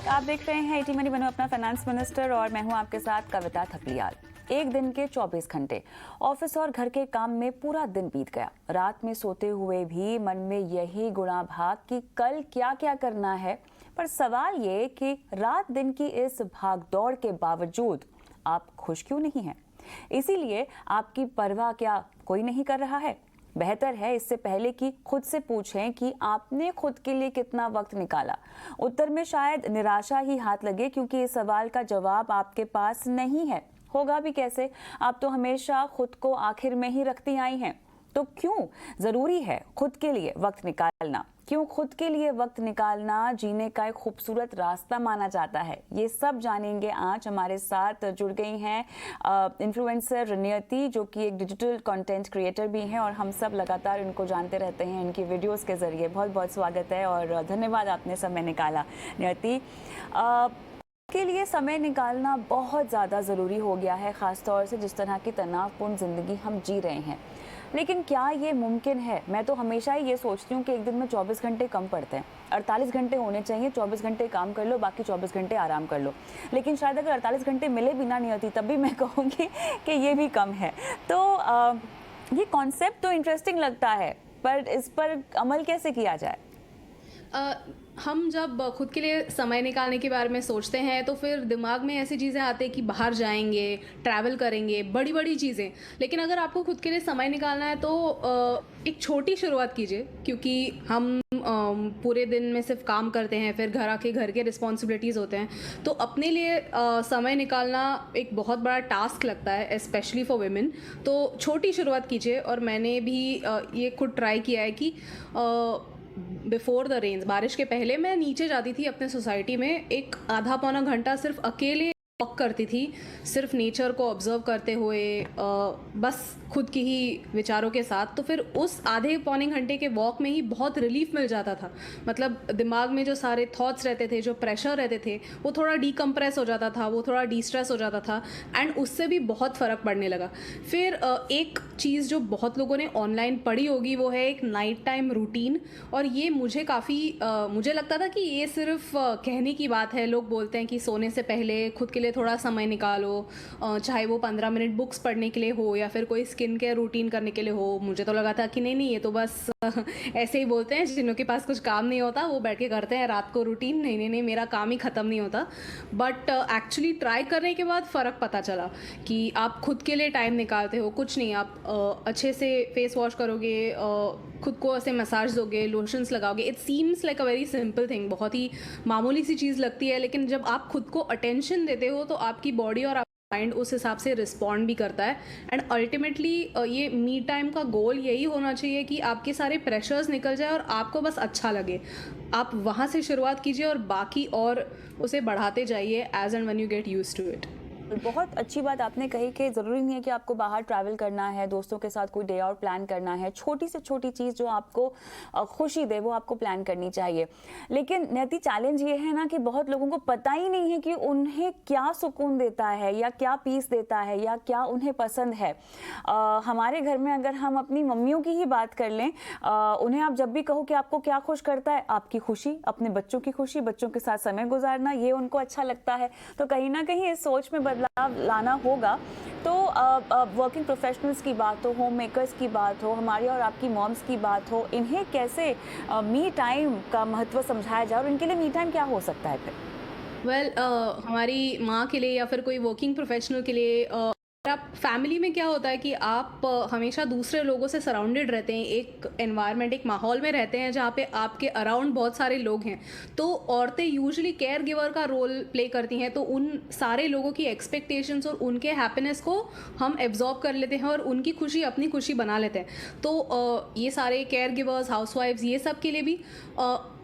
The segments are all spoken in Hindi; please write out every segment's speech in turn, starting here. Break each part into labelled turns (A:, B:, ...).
A: आप देख रहे हैं 80 मनी बनो अपना फाइनेंस मिनिस्टर और मैं हूं आपके साथ कविता थपलियाल। एक दिन के 24 घंटे ऑफिस और घर के काम में पूरा दिन बीत गया। रात में सोते हुए भी मन में यही गुणाभाग कि कल क्या क्या करना है। पर सवाल ये कि रात दिन की इस भागदौड़ के बावजूद आप खुश क्यों नहीं हैं? इसीलिए आपकी परवाह क्या कोई नहीं कर रहा है? बेहतर है इससे पहले कि खुद से पूछें कि आपने खुद के लिए कितना वक्त निकाला। उत्तर में शायद निराशा ही हाथ लगे, क्योंकि इस सवाल का जवाब आपके पास नहीं है। होगा भी कैसे? आप तो हमेशा खुद को आखिर में ही रखती आई हैं। तो क्यों जरूरी है खुद के लिए वक्त निकालना? क्यों खुद के लिए वक्त निकालना जीने का एक खूबसूरत रास्ता माना जाता है? ये सब जानेंगे आज। हमारे साथ जुड़ गई हैं इन्फ्लुएंसर नियति, जो कि एक डिजिटल कंटेंट क्रिएटर भी हैं और हम सब लगातार इनको जानते रहते हैं इनकी वीडियोस के जरिए। बहुत बहुत स्वागत है और धन्यवाद आपने समय निकाला। नियति, के लिए समय निकालना बहुत ज़्यादा ज़रूरी हो गया है, ख़ासतौर से जिस तरह की तनावपूर्ण ज़िंदगी हम जी रहे हैं। लेकिन क्या ये मुमकिन है? मैं तो हमेशा ही ये सोचती हूँ कि एक दिन में 24 घंटे कम पड़ते हैं, 48 घंटे होने चाहिए। 24 घंटे काम कर लो, बाकी 24 घंटे आराम कर लो। लेकिन शायद अगर 48 घंटे मिले बिना नहीं होती तब भी मैं कहूँगी कि ये भी कम है। तो ये कॉन्सेप्ट तो इंटरेस्टिंग लगता है, पर इस पर अमल कैसे किया जाए?
B: हम जब खुद के लिए समय निकालने के बारे में सोचते हैं तो फिर दिमाग में ऐसी चीज़ें आती हैं कि बाहर जाएंगे, ट्रैवल करेंगे, बड़ी बड़ी चीज़ें। लेकिन अगर आपको खुद के लिए समय निकालना है तो एक छोटी शुरुआत कीजिए, क्योंकि हम पूरे दिन में सिर्फ काम करते हैं, फिर घर आके घर के रिस्पॉन्सिबिलिटीज़ होते हैं। तो अपने लिए समय निकालना एक बहुत बड़ा टास्क लगता है, स्पेशली फॉर वुमेन। तो छोटी शुरुआत कीजिए। और मैंने भी ये खुद ट्राई किया है कि बिफोर द रेन्स, बारिश के पहले मैं नीचे जाती थी अपने सोसाइटी में, एक आधा पौना घंटा सिर्फ अकेले वॉक करती थी, सिर्फ नेचर को ऑब्जर्व करते हुए, बस खुद की ही विचारों के साथ। तो फिर उस आधे पौने घंटे के वॉक में ही बहुत रिलीफ मिल जाता था। मतलब दिमाग में जो सारे थॉट्स रहते थे, जो प्रेशर रहते थे, वो थोड़ा डीकम्प्रेस हो जाता था, वो थोड़ा डिस्ट्रेस हो जाता था, एंड उससे भी बहुत फ़र्क पड़ने लगा। फिर एक चीज़ जो बहुत लोगों ने ऑनलाइन पढ़ी होगी वो है एक नाइट टाइम रूटीन। और ये मुझे काफ़ी मुझे लगता था कि ये सिर्फ कहने की बात है। लोग बोलते हैं कि सोने से पहले खुद के लिए थोड़ा समय निकालो, चाहे वो 15 मिनट बुक्स पढ़ने के लिए हो या फिर कोई स्किन केयर रूटीन करने के लिए हो। मुझे तो लगा था कि नहीं, ये तो बस ऐसे ही बोलते हैं, जिनके पास कुछ काम नहीं होता वो बैठ के करते हैं रात को रूटीन। नहीं, मेरा काम ही ख़त्म नहीं होता। बट एक्चुअली ट्राई करने के बाद फ़र्क पता चला कि आप खुद के लिए टाइम निकालते हो। कुछ नहीं, आप अच्छे से फेस वॉश करोगे, खुद को ऐसे मसाज दोगे, लोशंस लगाओगे। It seems like a very simple thing, बहुत ही मामूली सी चीज़ लगती है, लेकिन जब आप खुद को अटेंशन देते हो तो आपकी बॉडी और माइंड उस हिसाब से रिस्पॉन्ड भी करता है। एंड अल्टीमेटली ये मी टाइम का गोल यही होना चाहिए कि आपके सारे प्रेशर्स निकल जाए और आपको बस अच्छा लगे। आप वहाँ से शुरुआत कीजिए और बाकी और उसे बढ़ाते जाइए as and when you get used to it.
A: बहुत अच्छी बात आपने कही कि ज़रूरी नहीं है कि आपको बाहर ट्रैवल करना है, दोस्तों के साथ कोई डे आउट प्लान करना है। छोटी से छोटी चीज़ जो आपको खुशी दे वो आपको प्लान करनी चाहिए। लेकिन नियति, चैलेंज ये है ना कि बहुत लोगों को पता ही नहीं है कि उन्हें क्या सुकून देता है या क्या पीस देता है या क्या उन्हें पसंद है। हमारे घर में अगर हम अपनी मम्मियों की ही बात कर लें, उन्हें आप जब भी कहो कि आपको क्या खुश करता है, आपकी खुशी, अपने बच्चों की खुशी, बच्चों के साथ समय गुजारना, ये उनको अच्छा लगता है। तो कहीं ना कहीं इस सोच में बदलाव लाना होगा। तो वर्किंग प्रोफेशनल्स की बात हो, होम मेकर्स की बात हो, हमारी और आपकी मॉम्स की बात हो, इन्हें कैसे मी टाइम का महत्व समझाया जाए और इनके लिए मी टाइम क्या हो सकता है फिर?
B: हमारी माँ के लिए या फिर कोई वर्किंग प्रोफेशनल के लिए, आप फैमिली में क्या होता है कि आप हमेशा दूसरे लोगों से सराउंडेड रहते हैं, एक एनवायरनमेंट, एक माहौल में रहते हैं जहाँ पे आपके अराउंड बहुत सारे लोग हैं। तो औरतें यूजुअली केयर गिवर का रोल प्ले करती हैं, तो उन सारे लोगों की एक्सपेक्टेशंस और उनके हैप्पीनेस को हम एब्जॉर्ब कर लेते हैं और उनकी खुशी अपनी खुशी बना लेते हैं। तो ये सारे केयर गिवर्स, हाउसवाइफ्स, ये सब के लिए भी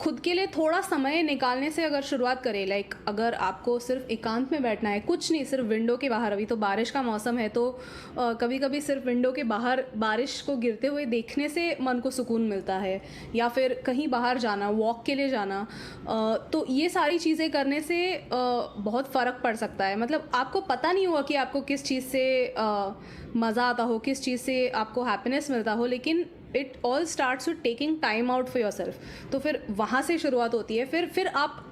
B: खुद के लिए थोड़ा समय निकालने से अगर शुरुआत करें, लाइक अगर आपको सिर्फ एकांत में बैठना है, कुछ नहीं, सिर्फ विंडो के बाहर, अभी तो बारिश का मौसम है तो कभी कभी सिर्फ विंडो के बाहर बारिश को गिरते हुए देखने से मन को सुकून मिलता है, या फिर कहीं बाहर जाना, वॉक के लिए जाना। तो ये सारी चीज़ें करने से बहुत फ़र्क पड़ सकता है। मतलब आपको पता नहीं हुआ कि आपको किस चीज़ से मज़ा आता हो, किस चीज़ से आपको हैप्पीनेस मिलता हो, लेकिन it all starts with taking time out for your self. तो फिर वहाँ से शुरुआत होती है। फिर आप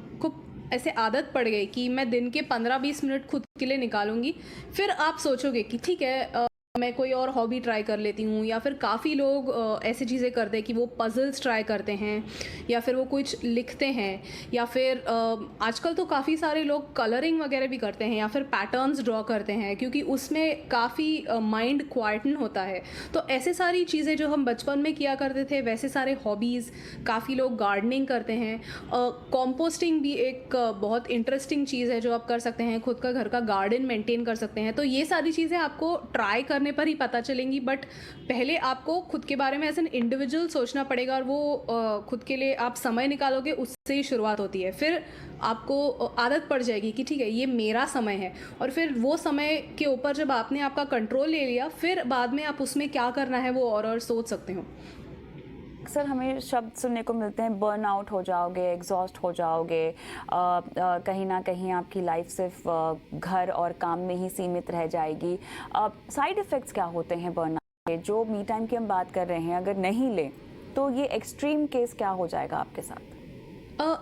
B: ऐसे आदत पड़ गई कि मैं दिन के 15-20 मिनट खुद के लिए निकालूंगी, फिर आप सोचोगे कि ठीक है, मैं कोई और हॉबी ट्राई कर लेती हूँ। या फिर काफ़ी लोग ऐसी चीज़ें करते हैं कि वो पजल्स ट्राई करते हैं, या फिर वो कुछ लिखते हैं, या फिर आजकल तो काफ़ी सारे लोग कलरिंग वगैरह भी करते हैं, या फिर पैटर्न्स ड्रॉ करते हैं, क्योंकि उसमें काफ़ी माइंड क्वाइटन होता है। तो ऐसे सारी चीज़ें जो हम बचपन में किया करते थे, वैसे सारे हॉबीज़, काफ़ी लोग गार्डनिंग करते हैं। कॉम्पोस्टिंग भी एक बहुत इंटरेस्टिंग चीज़ है जो आप कर सकते हैं, खुद का घर का गार्डन मेंटेन कर सकते हैं। तो ये सारी चीज़ें आपको ट्राई करने पर ही पता चलेंगी, बट पहले आपको खुद के बारे में एज एन इंडिविजुअल सोचना पड़ेगा, और वो खुद के लिए आप समय निकालोगे, उससे ही शुरुआत होती है। फिर आपको आदत पड़ जाएगी कि ठीक है, ये मेरा समय है, और फिर वो समय के ऊपर जब आपने आपका कंट्रोल ले लिया, फिर बाद में आप उसमें क्या करना है वो और सोच सकते हो।
A: अक्सर हमें शब्द सुनने को मिलते हैं, बर्न आउट हो जाओगे, एग्जॉस्ट हो जाओगे, कहीं ना कहीं आपकी लाइफ सिर्फ घर और काम में ही सीमित रह जाएगी। साइड इफ़ेक्ट्स क्या होते हैं बर्न आउट के? जो मी टाइम की हम बात कर रहे हैं, अगर नहीं लें तो ये एक्सट्रीम केस क्या हो जाएगा आपके साथ?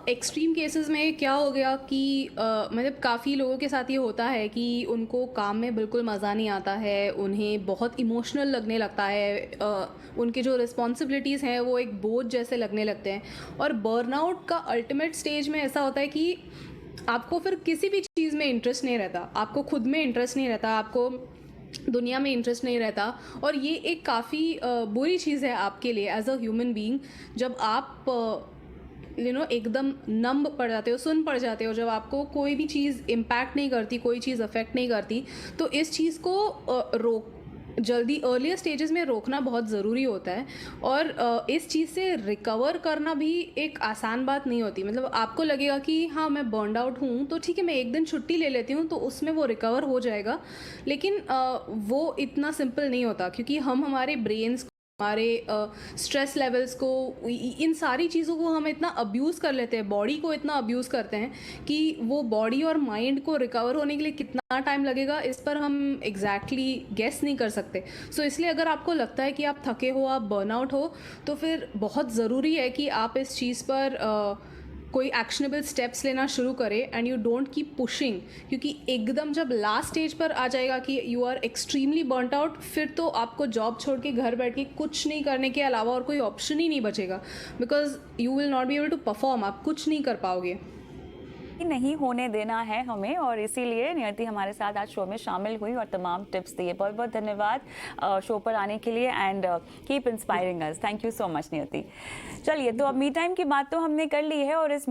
B: एक्सट्रीम केसेस में क्या हो गया कि मतलब काफ़ी लोगों के साथ ये होता है कि उनको काम में बिल्कुल मज़ा नहीं आता है, उन्हें बहुत इमोशनल लगने लगता है, उनके जो रिस्पॉन्सिबिलिटीज़ हैं वो एक बोझ जैसे लगने लगते हैं। और बर्नआउट का अल्टीमेट स्टेज में ऐसा होता है कि आपको फिर किसी भी चीज़ में इंटरेस्ट नहीं रहता, आपको खुद में इंटरेस्ट नहीं रहता, आपको दुनिया में इंटरेस्ट नहीं रहता। और ये एक काफ़ी बुरी चीज़ है आपके लिए एज अ ह्यूमन बीइंग, जब आप एकदम नंब पड़ जाते हो, सुन पड़ जाते हो, जब आपको कोई भी चीज़ इम्पैक्ट नहीं करती, कोई चीज़ अफेक्ट नहीं करती। तो इस चीज़ को जल्दी अर्लियर स्टेजेस में रोकना बहुत ज़रूरी होता है। और इस चीज़ से रिकवर करना भी एक आसान बात नहीं होती। मतलब आपको लगेगा कि हाँ, मैं बर्नड आउट हूँ तो ठीक है, मैं एक दिन छुट्टी ले लेती हूँ तो उसमें वो रिकवर हो जाएगा, लेकिन वो इतना सिंपल नहीं होता, क्योंकि हम हमारे ब्रेन्स, हमारे स्ट्रेस लेवल्स को, इन सारी चीज़ों को हम इतना अब्यूज़ कर लेते हैं, बॉडी को इतना अब्यूज़ करते हैं कि वो बॉडी और माइंड को रिकवर होने के लिए कितना टाइम लगेगा, इस पर हम एग्जैक्टली गेस नहीं कर सकते। सो इसलिए अगर आपको लगता है कि आप थके हो, आप बर्नआउट हो, तो फिर बहुत ज़रूरी है कि आप इस चीज़ पर कोई एक्शनेबल स्टेप्स लेना शुरू करें, and you don't keep pushing. क्योंकि एकदम जब लास्ट स्टेज पर आ जाएगा कि you are extremely burned out, फिर तो आपको जॉब छोड़ के घर बैठ के कुछ नहीं करने के अलावा और कोई ऑप्शन ही नहीं बचेगा, because you will not be able to perform, आप कुछ नहीं कर पाओगे।
A: नहीं होने देना है हमें, और इसीलिए नियति हमारे साथ आज शो में शामिल हुई और तमाम टिप्स दिए। बहुत बहुत धन्यवाद शो पर आने के लिए, and keep inspiring us. Thank you so much नियति। चलिए, तो अब मी टाइम की बात तो हमने कर ली है, और इस